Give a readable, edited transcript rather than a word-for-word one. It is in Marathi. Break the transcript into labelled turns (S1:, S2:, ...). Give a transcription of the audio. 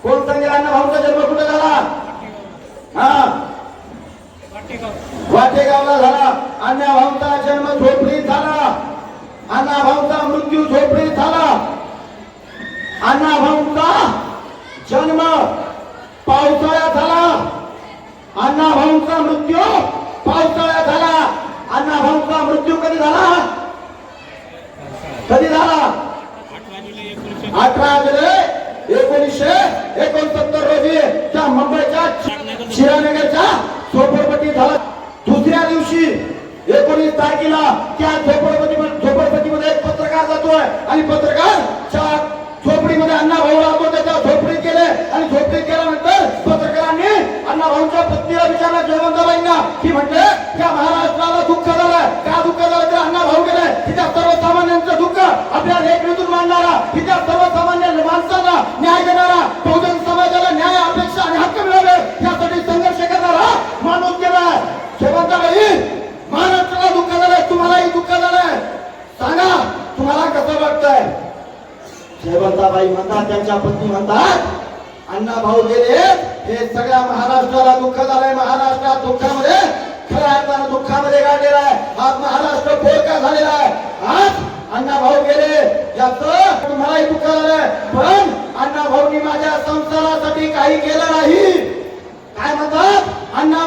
S1: कोण सांगेल अण्णा भाऊचा जन्म कुठे झाला? हा, वाटेगावला झाला. अण्णा भाऊचा जन्म झोपडीत झाला. अण्णा भाऊचा मृत्यू झोपडीत झाला. अण्णा भाऊचा जन्म पावसाळ्यात झाला. अण्णा भाऊचा मृत्यू पावसाळ्यात झाला. अण्णा भाऊचा मृत्यू कधी झाला? कधी झाला? 18 जुलै 1969 रोजी त्या मुंबईच्या शिरानगरच्या झोपडपट्टी झाला. दुसऱ्या दिवशी 19 तारखेला त्या झोपडपट्टीमध्ये एक पत्रकार जातोय आणि पत्रकारच्या झोपडीमध्ये अण्णा भाऊ राहतो. त्याच्या झोपडीत गेले आणि झोपडीत गेल्यानंतर पत्रकारांनी अण्णा भाऊंच्या पत्नीला विचारलं, जयवंताबाईंना, की म्हणते या महाराष्ट्राला दुःख झालंय. का दुःख झालं? तर अण्णा भाऊ गेले. तिथल्या सर्वसामान्यांचं दुःख आपल्या लेखणीतून मांडणारा, तिथल्या सर्वसामान्य माणसांना न्याय देणारा, बहुजन समाजाला न्याय, अपेक्षा आणि हक्क मिळावे यासाठी संघर्ष करणारा माणूस गेलाय. जयवंताबाई, महाराष्ट्राला दुःख झालंय, तुम्हालाही दुःख झालंय, सांगा तुम्हाला कसं वाटतंय? जयवंताबाई म्हणतात, त्यांच्या पत्नी म्हणतात, अण्णा भाऊ गेले, हे सगळ्या महाराष्ट्राला दुःख झालंय. महाराष्ट्रात दुःखामध्ये, खऱ्या अर्थानं दुःखामध्ये गाडलेला आहे. आज महाराष्ट्र पोरका झालेला आहे. आज अण्णा भाऊ गेले याचं तुम्हालाही दुःख झालंय, पण अण्णा भाऊनी माझ्या संसारासाठी काही केलं नाही. काय म्हणतात? अण्णा